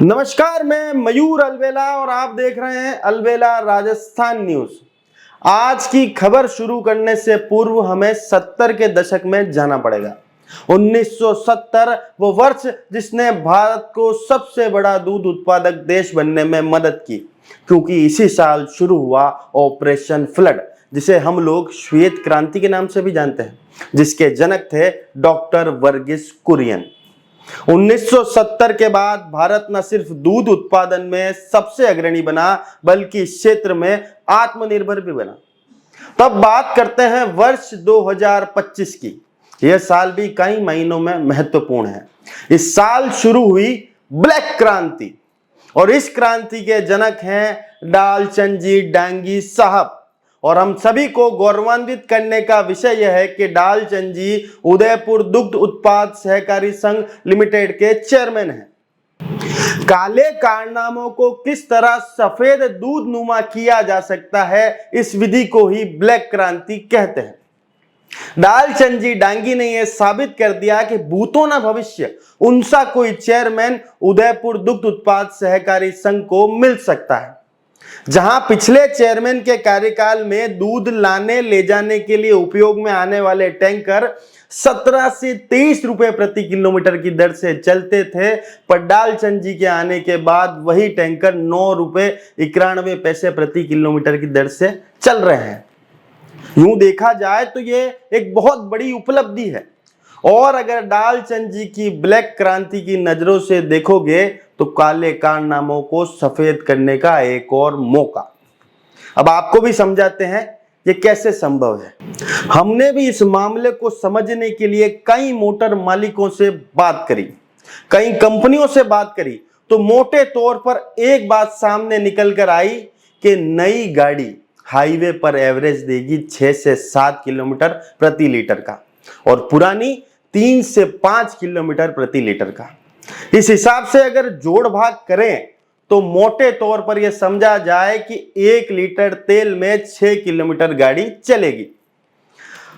नमस्कार, मैं मयूर अलवेला और आप देख रहे हैं अलवेला राजस्थान न्यूज। आज की खबर शुरू करने से पूर्व हमें 70 के दशक में जाना पड़ेगा। 1970 वो वर्ष जिसने भारत को सबसे बड़ा दूध उत्पादक देश बनने में मदद की, क्योंकि इसी साल शुरू हुआ ऑपरेशन फ्लड, जिसे हम लोग श्वेत क्रांति के नाम से भी जानते हैं, जिसके जनक थे डॉक्टर वर्गीस कुरियन। 1970 के बाद भारत न सिर्फ दूध उत्पादन में सबसे अग्रणी बना, बल्कि इस क्षेत्र में आत्मनिर्भर भी बना। तब बात करते हैं वर्ष 2025 की। यह साल भी कई महीनों में महत्वपूर्ण है। इस साल शुरू हुई ब्लैक क्रांति और इस क्रांति के जनक हैं डालचंद डांगी साहब। और हम सभी को गौरवान्वित करने का विषय यह है कि डालचंद जी उदयपुर दुग्ध उत्पाद सहकारी संघ लिमिटेड के चेयरमैन हैं। काले कारनामों को किस तरह सफेद दूध नुमा किया जा सकता है, इस विधि को ही ब्लैक क्रांति कहते हैं। डालचंद जी डांगी ने यह साबित कर दिया कि भूतो न भविष्य उनसा कोई चेयरमैन उदयपुर दुग्ध उत्पाद सहकारी संघ को मिल सकता है। जहां पिछले चेयरमैन के कार्यकाल में दूध लाने ले जाने के लिए उपयोग में आने वाले टैंकर 17 से 23 रुपए प्रति किलोमीटर की दर से चलते थे, पर डालचंद जी के आने के बाद वही टैंकर 9 रुपए 91 पैसे प्रति किलोमीटर की दर से चल रहे हैं। यूं देखा जाए तो ये एक बहुत बड़ी उपलब्धि है। और अगर डालचंद जी की ब्लैक क्रांति की नजरों से देखोगे तो काले कारनामों को सफेद करने का एक और मौका। अब आपको भी समझाते हैं ये कैसे संभव है। हमने भी इस मामले को समझने के लिए कई मोटर मालिकों से बात करी, कई कंपनियों से बात करी, तो मोटे तौर पर एक बात सामने निकल कर आई कि नई गाड़ी हाईवे पर एवरेज देगी 6 से 7 किलोमीटर प्रति लीटर का और पुरानी 3 से 5 किलोमीटर प्रति लीटर का। इस हिसाब से अगर जोड़ भाग करें तो मोटे तौर पर यह समझा जाए कि 1 लीटर तेल में 6 किलोमीटर गाड़ी चलेगी।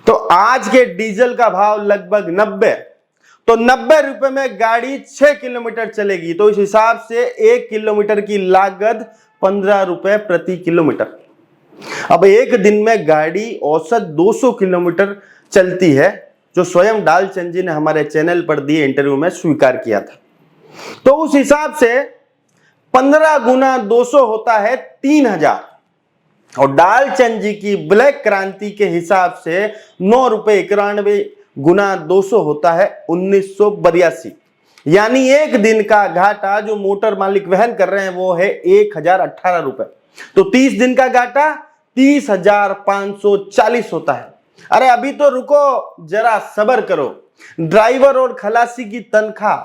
तो आज के डीजल का भाव लगभग 90, तो 90 रुपए में गाड़ी 6 किलोमीटर चलेगी, तो इस हिसाब से 1 किलोमीटर की लागत 15 रुपए प्रति किलोमीटर। अब एक दिन में गाड़ी औसत 200 किलोमीटर चलती है, जो स्वयं डालचंद जी ने हमारे चैनल पर दिए इंटरव्यू में स्वीकार किया था। तो उस हिसाब से 15 गुना 200 होता है 3000 और डालचंद जी की ब्लैक क्रांति के हिसाब से 9 रुपए 91 गुना 200 होता है 1982। यानी एक दिन का घाटा जो मोटर मालिक वहन कर रहे हैं वो है 1018 रुपए। तो 30 दिन का घाटा 30,540 होता है। अरे अभी तो रुको, जरा सब्र करो। ड्राइवर और खलासी की तनख्वाह,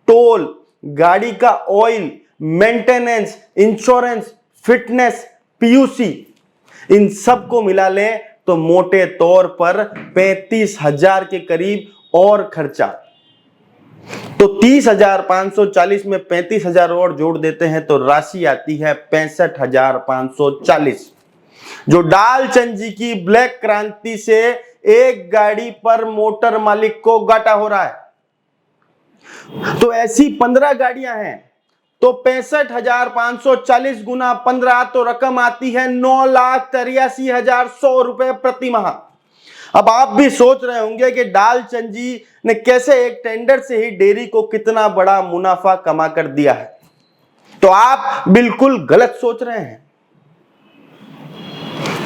टोल, गाड़ी का oil, maintenance, insurance, fitness, PUC, इन सब को मिला लें तो मोटे तौर पर 35,000 के करीब और खर्चा। तो 30,540 में 35,000 और जोड़ देते हैं तो राशि आती है 65,540, जो डालचंद जी की ब्लैक क्रांति से एक गाड़ी पर मोटर मालिक को घाटा हो रहा है। तो ऐसी 15 गाड़ियां हैं तो 65,540 गुना 15 तो रकम आती है 9,83,100 रुपए प्रति माह। अब आप भी सोच रहे होंगे कि डालचंद जी ने कैसे एक टेंडर से ही डेयरी को कितना बड़ा मुनाफा कमा कर दिया है। तो आप बिल्कुल गलत सोच रहे हैं।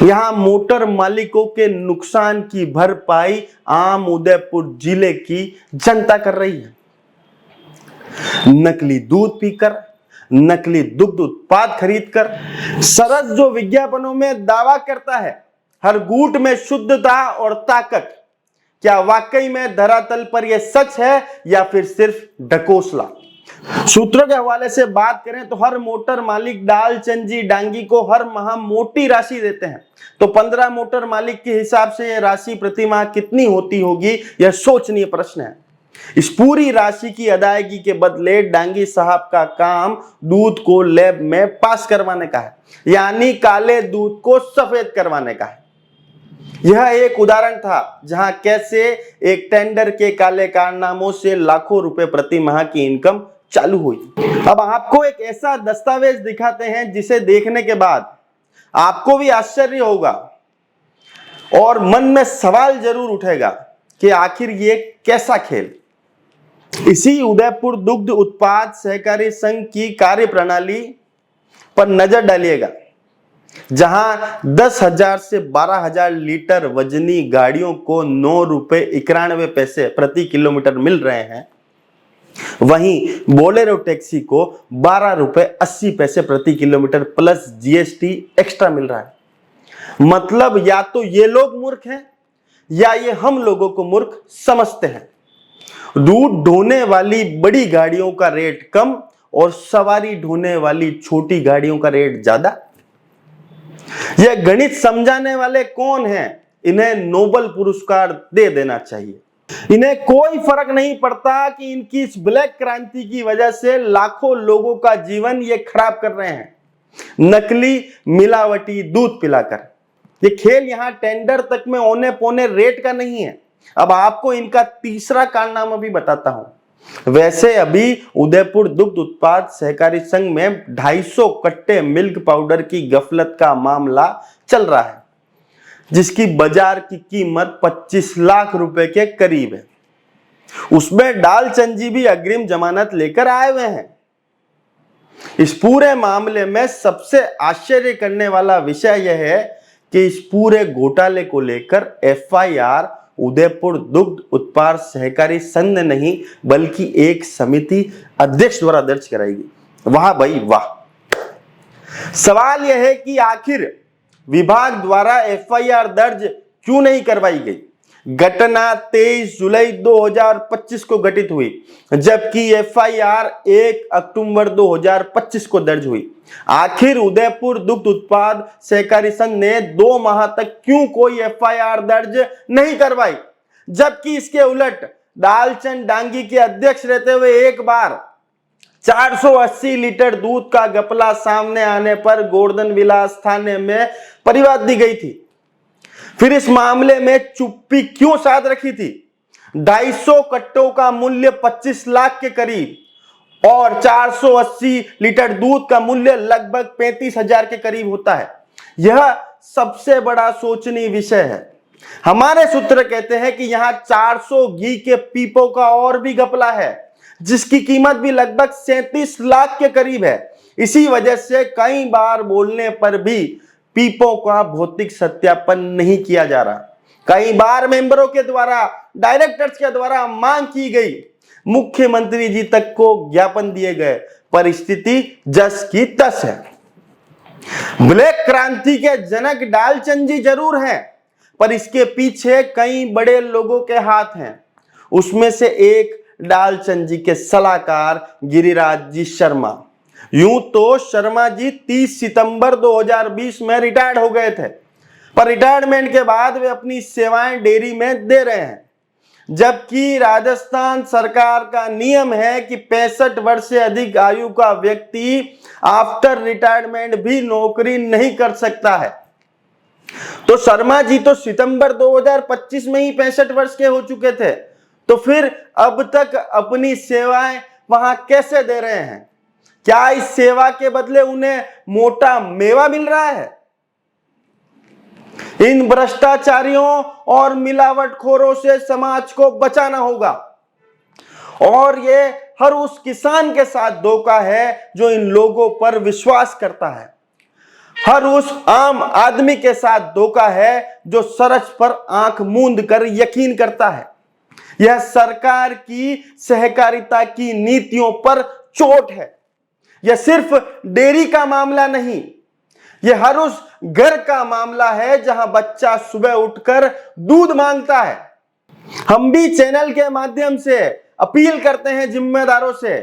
यहां मोटर मालिकों के नुकसान की भरपाई आम उदयपुर जिले की जनता कर रही है। नकली दूध पीकर, नकली दुग्ध उत्पाद खरीदकर, सरस जो विज्ञापनों में दावा करता है हर घूंट में शुद्धता और ताकत, क्या वाकई में धरातल पर यह सच है या फिर सिर्फ ढकोसला? सूत्रों के हवाले से बात करें तो हर मोटर मालिक डालचंद जी डांगी को हर माह मोटी राशि देते हैं। तो 15 मोटर मालिक के हिसाब से यह राशि प्रति माह कितनी होती होगी, यह सोचनीय प्रश्न है। इस पूरी राशि की अदायगी के बदले डांगी साहब का काम दूध को लैब में पास करवाने का है, यानी काले दूध को सफेद करवाने का है। यह एक उदाहरण था जहां कैसे एक टेंडर के काले कारनामों से लाखों रुपए प्रति माह की इनकम चालू हुई। अब आपको एक ऐसा दस्तावेज दिखाते हैं जिसे देखने के बाद आपको भी आश्चर्य होगा और मन में सवाल जरूर उठेगा कि आखिर ये कैसा खेल। इसी उदयपुर दुग्ध उत्पाद सहकारी संघ की कार्यप्रणाली पर नजर डालिएगा, जहां 10,000 से 12,000 लीटर वजनी गाड़ियों को 9 रुपए 91 पैसे प्रति किलोमीटर मिल रहे हैं, वहीं बोलेरो टैक्सी को 12 रुपए 80 पैसे प्रति किलोमीटर प्लस जीएसटी एक्स्ट्रा मिल रहा है। मतलब या तो ये लोग मूर्ख हैं या ये हम लोगों को मूर्ख समझते हैं। दूध ढोने वाली बड़ी गाड़ियों का रेट कम और सवारी ढोने वाली छोटी गाड़ियों का रेट ज्यादा। यह गणित समझाने वाले कौन हैं? इन्हें नोबेल पुरस्कार दे देना चाहिए। इन्हें कोई फर्क नहीं पड़ता कि इनकी इस ब्लैक क्रांति की वजह से लाखों लोगों का जीवन ये खराब कर रहे हैं, नकली मिलावटी दूध पिलाकर। ये खेल यहां टेंडर तक में औने पौने रेट का नहीं है। अब आपको इनका तीसरा कारनामा भी बताता हूं। वैसे अभी उदयपुर दुग्ध उत्पाद सहकारी संघ में 250 कट्टे मिल्क पाउडर की गफलत का मामला चल रहा है, जिसकी बाजार की कीमत 25 लाख रुपए के करीब है। उसमें डालचंद जी भी अग्रिम जमानत लेकर आए हुए हैं। इस पूरे मामले में सबसे आश्चर्य करने वाला विषय यह है कि इस पूरे घोटाले को लेकर एफआईआर उदयपुर दुग्ध उत्पाद सहकारी संघ नहीं बल्कि एक समिति अध्यक्ष द्वारा दर्ज कराएगी। वाह भाई वाह। सवाल यह है कि आखिर विभाग द्वारा एफआईआर दर्ज क्यों नहीं करवाई गई? घटना 23 जुलाई 2025 को घटित हुई, जबकि एफआईआर 1 अक्टूबर 2025 को दर्ज हुई। आखिर उदयपुर दुग्ध उत्पाद सहकारी संघ ने 2 माह तक क्यों कोई एफआईआर दर्ज नहीं करवाई, जबकि इसके उलट डालचंद डांगी के अध्यक्ष रहते हुए एक बार 480 लीटर दूध का घपला सामने आने पर गोवर्धन विलास थाने में परिवाद दी गई थी। फिर इस मामले में चुप्पी क्यों साध रखी थी? 250 कट्टों का मूल्य 25 लाख के करीब और 480 लीटर दूध का मूल्य लगभग 35,000 के करीब होता है। यह सबसे बड़ा सोचनीय विषय है। हमारे सूत्र कहते हैं कि यहां 400 घी के पीपों का और भी घपला है, जिसकी कीमत भी लगभग 37 लाख के करीब है। इसी वजह से कई बार बोलने पर भी पीपों का भौतिक सत्यापन नहीं किया जा रहा। कई बार मेंबरों के द्वारा, डायरेक्टर्स के द्वारा मांग की गई, मुख्यमंत्री जी तक को ज्ञापन दिए गए, परिस्थिति जस की तस है। ब्लैक क्रांति के जनक डालचंद जी जरूर हैं, पर इसके पीछे कई बड़े लोगों के हाथ हैं। उसमें से एक डालचंद जी के सलाहकार गिरिराज जी शर्मा। यूं तो शर्मा जी 30 सितंबर 2020 में रिटायर्ड हो गए थे, पर रिटायरमेंट के बाद वे अपनी सेवाएं डेयरी में दे रहे हैं, जबकि राजस्थान सरकार का नियम है कि 65 वर्ष से अधिक आयु का व्यक्ति आफ्टर रिटायरमेंट भी नौकरी नहीं कर सकता है। तो शर्मा जी तो सितंबर 2025 में ही 65 वर्ष के हो चुके थे, तो फिर अब तक अपनी सेवाएं वहां कैसे दे रहे हैं? क्या इस सेवा के बदले उन्हें मोटा मेवा मिल रहा है? इन भ्रष्टाचारियों और मिलावटखोरों से समाज को बचाना होगा, और ये हर उस किसान के साथ धोखा है जो इन लोगों पर विश्वास करता है। हर उस आम आदमी के साथ धोखा है जो सरस पर आंख मूंद कर यकीन करता है। यह सरकार की सहकारिता की नीतियों पर चोट है। यह सिर्फ डेयरी का मामला नहीं, यह हर उस घर का मामला है जहां बच्चा सुबह उठकर दूध मांगता है। हम भी चैनल के माध्यम से अपील करते हैं जिम्मेदारों से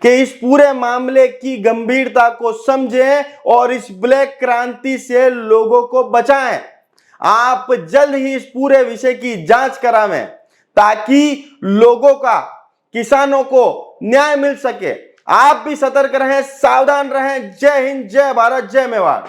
कि इस पूरे मामले की गंभीरता को समझें और इस ब्लैक क्रांति से लोगों को बचाएं। आप जल्द ही इस पूरे विषय की जांच करावें ताकि लोगों का, किसानों को न्याय मिल सके। आप भी सतर्क रहें, सावधान रहें। जय हिंद, जय भारत, जय मेवाड़।